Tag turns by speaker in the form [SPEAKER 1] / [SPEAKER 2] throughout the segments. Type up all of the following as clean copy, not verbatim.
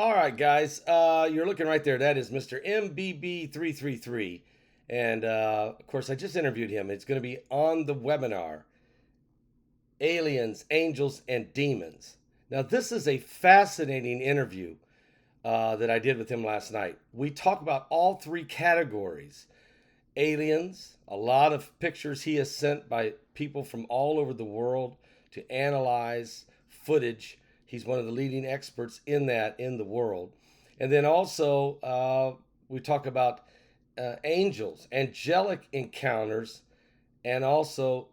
[SPEAKER 1] All right, guys. You're looking right there. That is Mr. MBB333. And of course, I just interviewed him. It's going to be on the webinar Aliens, Angels, and Demons. Now, this is a fascinating interview that I did with him last night. We talk about all three categories aliens, a lot of pictures he has sent by people from all over the world to analyze footage. He's one of the leading experts in that in the world. And then also, we talk about angels, angelic encounters, and also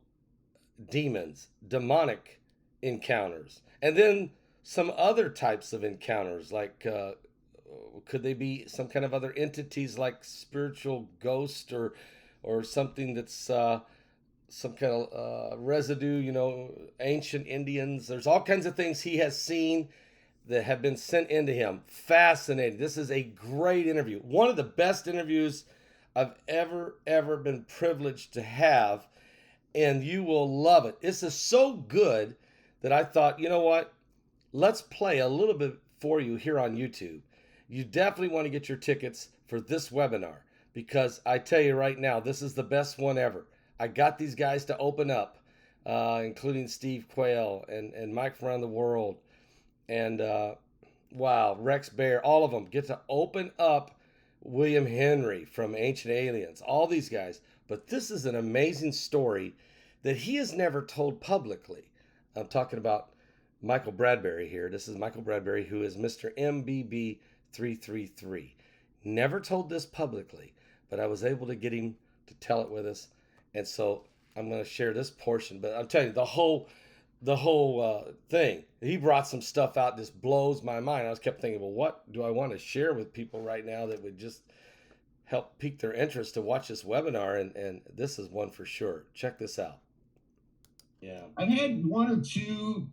[SPEAKER 1] demons, demonic encounters. And then some other types of encounters, like could they be some kind of other entities like spiritual ghost or something that's some kind of residue, ancient Indians. There's all kinds of things he has seen that have been sent into him. Fascinating. This is a great interview. One of the best interviews I've ever been privileged to have, and you will love it. This is so good that I thought, you know what? Let's play a little bit for you here on YouTube. You definitely want to get your tickets for this webinar because I tell you right now, this is the best one ever. I got these guys to open up, including Steve Quayle and Mike from around the world. And wow, Rex Bear, all of them get to open up William Henry from Ancient Aliens, all these guys. But this is an amazing story that he has never told publicly. I'm talking about Michael Bradbury here. This is Michael Bradbury, who is Mr. MBB333. Never told this publicly, but I was able to get him to tell it with us. And so I'm going to share this portion. But I'm telling you, the whole thing, he brought some stuff out that just blows my mind. I was kept thinking, well, what do I want to share with people right now that would just help pique their interest to watch this webinar? And this is one for sure. Check this out.
[SPEAKER 2] Yeah. I've had one or two.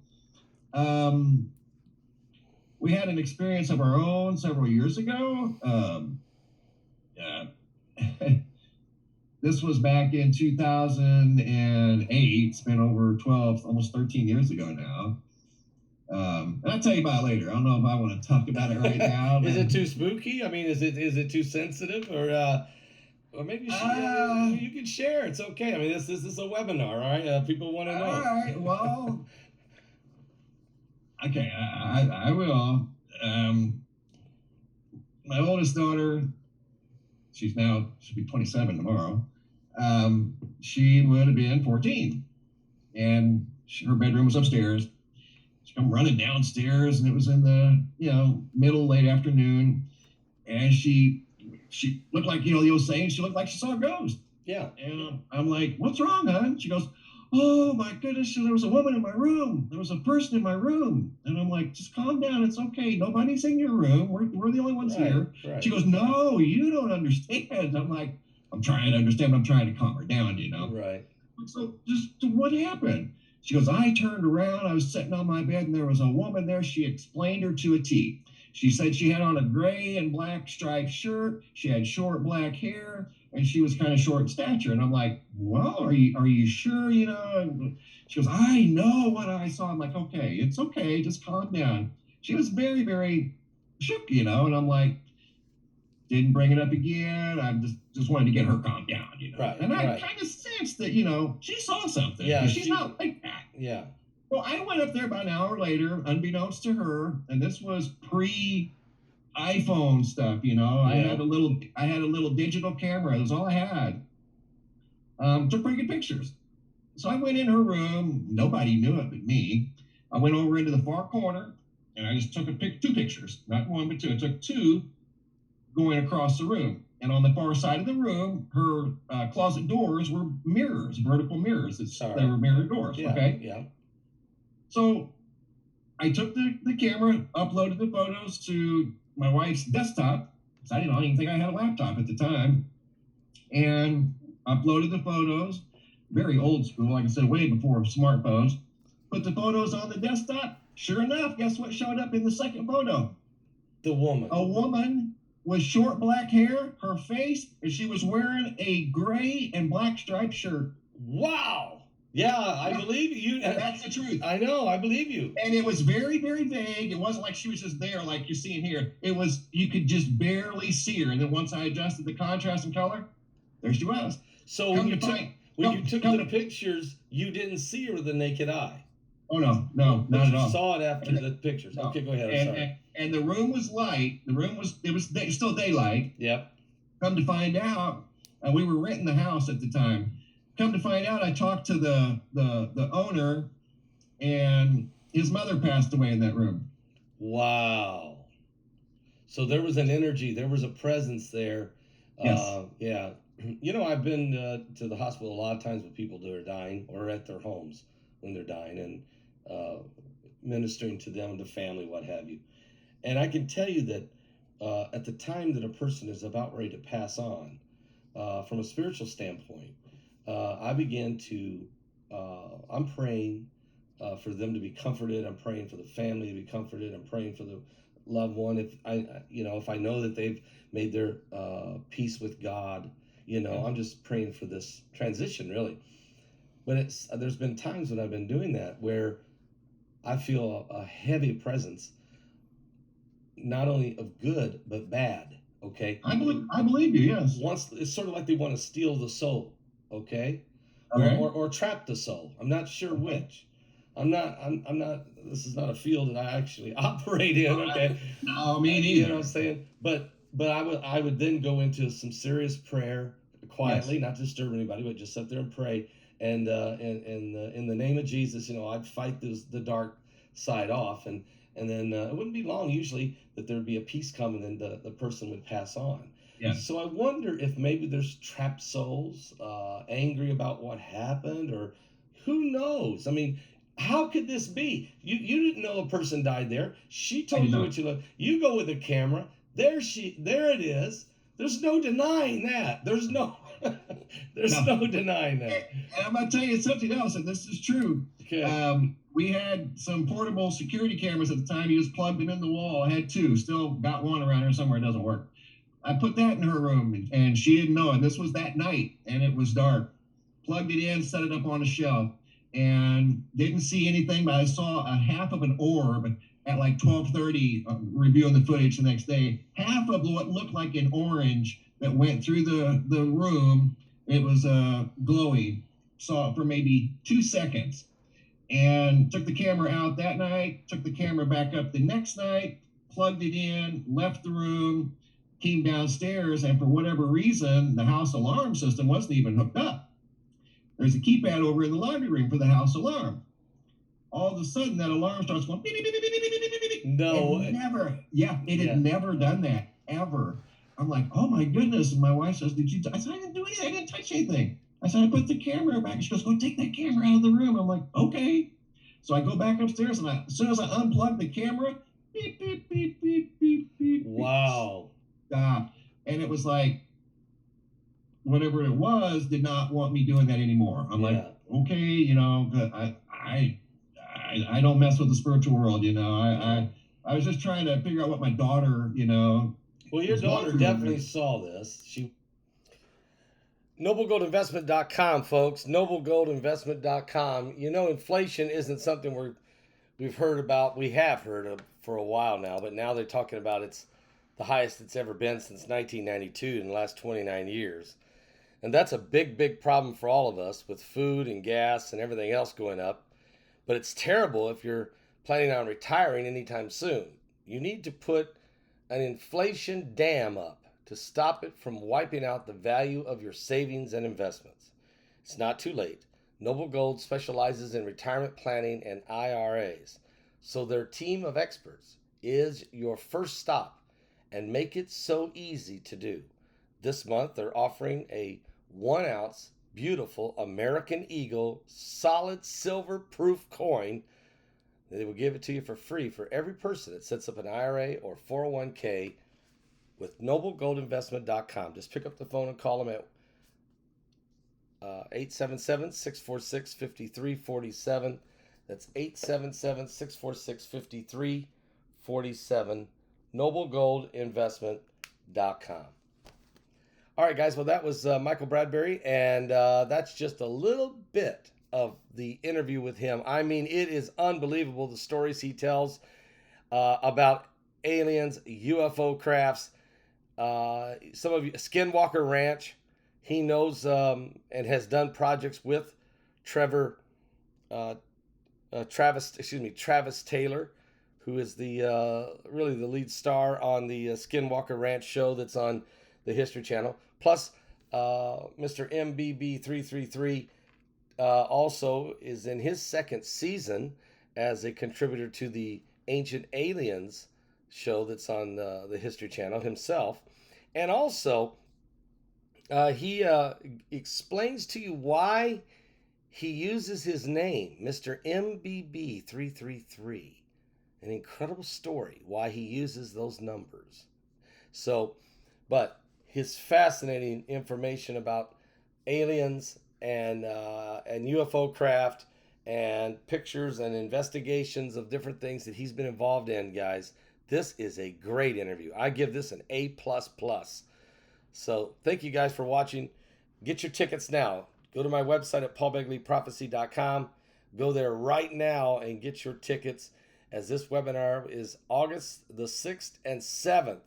[SPEAKER 2] We had an experience of our own several years ago. This was back in 2008. It's been over 12, almost 13 years ago now. And I'll tell you about it later. I don't know if I want to talk about it right now.
[SPEAKER 1] Is it too spooky? I mean, is it too sensitive, or maybe you can share? It's okay. I mean, this is a webinar, all right? People want to know.
[SPEAKER 2] All right. Well, okay, I will. My oldest daughter, she'll be 27 tomorrow. She would have been 14, and her bedroom was upstairs. She come running downstairs, and it was in the middle late afternoon, and she looked like the old saying, she looked like she saw a ghost.
[SPEAKER 1] Yeah.
[SPEAKER 2] And I'm like, "What's wrong, hon?" She goes, "Oh my goodness, there was a woman in my room. There was a person in my room." And I'm like, "Just calm down. It's okay. Nobody's in your room. We're the only ones here."
[SPEAKER 1] Right.
[SPEAKER 2] She goes, "No, you don't understand." I'm like, I'm trying to understand, but I'm trying to calm her down,
[SPEAKER 1] Right.
[SPEAKER 2] So just what happened? She goes, "I turned around. I was sitting on my bed, and there was a woman there." She explained her to a T. She said she had on a gray and black striped shirt. She had short black hair, and she was kind of short in stature. And I'm like, "Well, are you sure?" And she goes, "I know what I saw." I'm like, "Okay, it's okay. Just calm down." She was very, very shook, and I'm like, didn't bring it up again. I just wanted to get her calmed down,
[SPEAKER 1] Right.
[SPEAKER 2] And I kind of sensed that, she saw something.
[SPEAKER 1] Yeah.
[SPEAKER 2] She's not like that.
[SPEAKER 1] Yeah.
[SPEAKER 2] Well, I went up there about an hour later, unbeknownst to her, and this was pre-iPhone stuff,
[SPEAKER 1] Yeah.
[SPEAKER 2] I had a little digital camera. That was all I had. Took pretty good pictures. So I went in her room. Nobody knew it but me. I went over into the far corner, and I just took two pictures, not one but two. I took two going across the room. And on the far side of the room, her closet doors were mirrors, vertical mirrors. They were mirror doors.
[SPEAKER 1] Yeah.
[SPEAKER 2] Okay.
[SPEAKER 1] Yeah.
[SPEAKER 2] So I took the camera, uploaded the photos to my wife's desktop. I didn't even think I had a laptop at the time. And uploaded the photos, very old school, like I said, way before smartphones. Put the photos on the desktop. Sure enough, guess what showed up in the second photo?
[SPEAKER 1] The woman.
[SPEAKER 2] A woman with short black hair, her face, and she was wearing a gray and black striped shirt.
[SPEAKER 1] Wow. Yeah, I believe you.
[SPEAKER 2] That's the truth.
[SPEAKER 1] I know, I believe you.
[SPEAKER 2] And it was very, very vague. It wasn't like she was just there like you're seeing here. It was, you could just barely see her. And then once I adjusted the contrast and color, there she was.
[SPEAKER 1] So when you took the pictures, you didn't see her with the naked eye.
[SPEAKER 2] Oh, no, not at all.
[SPEAKER 1] You saw it after the pictures. No. Okay, go ahead. I'm sorry.
[SPEAKER 2] And the room was light. It was still daylight.
[SPEAKER 1] Yep.
[SPEAKER 2] Come to find out, we were renting the house at the time. Come to find out, I talked to the owner, and his mother passed away in that room.
[SPEAKER 1] Wow. So there was an energy, there was a presence there.
[SPEAKER 2] Yes.
[SPEAKER 1] Yeah. You know, I've been to the hospital a lot of times with people that are dying or at their homes when they're dying, and ministering to them, the family, what have you. And I can tell you that at the time that a person is about ready to pass on, from a spiritual standpoint, I began to, I'm praying for them to be comforted. I'm praying for the family to be comforted. I'm praying for the loved one. If I know that they've made their peace with God, I'm just praying for this transition, really. But there's been times when I've been doing that where I feel a heavy presence, not only of good but bad. Okay.
[SPEAKER 2] I believe you. Yes.
[SPEAKER 1] Once it's sort of like they want to steal the soul. Okay. Or trap the soul. I'm not sure which. I'm not. This is not a field that I actually operate in. Okay.
[SPEAKER 2] No, me neither.
[SPEAKER 1] You know what I'm saying? But I would then go into some serious prayer quietly, not disturb anybody, but just sit there and pray. And in the name of Jesus, I'd fight the dark side off, and then it wouldn't be long usually that there'd be a peace coming, and the person would pass on.
[SPEAKER 2] Yes.
[SPEAKER 1] So I wonder if maybe there's trapped souls, angry about what happened, or who knows? I mean, how could this be? You didn't know a person died there. She told you what you look. You go with the camera. There it is. There's no denying that. There's no denying that.
[SPEAKER 2] And I'm going to tell you something else, and this is true.
[SPEAKER 1] Okay.
[SPEAKER 2] We had some portable security cameras at the time. He just plugged them in the wall. I had two. Still got one around here somewhere. It doesn't work. I put that in her room, and she didn't know it. This was that night, and it was dark. Plugged it in, set it up on a shelf, and didn't see anything, but I saw a half of an orb at like 12:30, reviewing the footage the next day. Half of what looked like an orange that went through the room. It was glowing. Saw it for maybe 2 seconds, and took the camera out that night, took the camera back up the next night, plugged it in, left the room, came downstairs, and for whatever reason, the house alarm system wasn't even hooked up. There's a keypad over in the laundry room for the house alarm. All of a sudden, that alarm starts going beep, beep, beep, beep, beep, beep, beep, beep.
[SPEAKER 1] No.
[SPEAKER 2] It had never done that, ever. I'm like, oh my goodness. And my wife says, I said, I didn't do anything. I didn't touch anything. I said, I put the camera back. She goes, go take that camera out of the room. I'm like, okay. So I go back upstairs, and as soon as I unplug the camera, beep, beep, beep, beep, beep, beep.
[SPEAKER 1] Wow.
[SPEAKER 2] Stop. And it was like, whatever it was did not want me doing that anymore. I'm like, okay, I don't mess with the spiritual world, I was just trying to figure out what my daughter,
[SPEAKER 1] Well, your daughter definitely saw this. NobleGoldInvestment.com, folks. NobleGoldInvestment.com. Inflation isn't something we've heard about. We have heard of for a while now, but now they're talking about it's the highest it's ever been since 1992 in the last 29 years. And that's a big, big problem for all of us with food and gas and everything else going up. But it's terrible if you're planning on retiring anytime soon. You need to put an inflation dam up to stop it from wiping out the value of your savings and investments. It's not too late. Noble Gold specializes in retirement planning and IRAs, so their team of experts is your first stop, and make it so easy to do. This month, they're offering a 1-ounce beautiful American Eagle solid silver proof coin. They will give it to you for free for every person that sets up an IRA or 401k with NobleGoldInvestment.com. Just pick up the phone and call them at 877-646-5347. That's 877-646-5347. NobleGoldInvestment.com. All right, guys. Well, that was Michael Bradbury, and that's just a little bit of the interview with him. I mean, it is unbelievable, the stories he tells about aliens, UFO crafts, some of you, Skinwalker Ranch. He knows and has done projects with Trevor, Travis Taylor, who is the really the lead star on the Skinwalker Ranch show that's on the History Channel. Plus, Mr. MBB333 also is in his second season as a contributor to the Ancient Aliens show that's on the History Channel himself. And also, he explains to you why he uses his name, Mr. MBB333. An incredible story why he uses those numbers. So, but his fascinating information about aliens and UFO craft and pictures and investigations of different things that he's been involved in, guys. This is a great interview. I give this an A++. So thank you guys for watching. Get your tickets now. Go to my website at paulbegleyprophecy.com. Go there right now and get your tickets, as this webinar is August the 6th and 7th.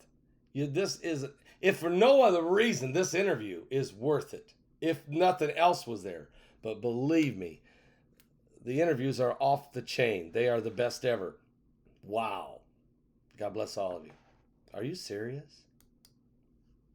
[SPEAKER 1] This is, if for no other reason, this interview is worth it, if nothing else was there. But believe me, the interviews are off the chain. They are the best ever. Wow. God bless all of you. Are you serious?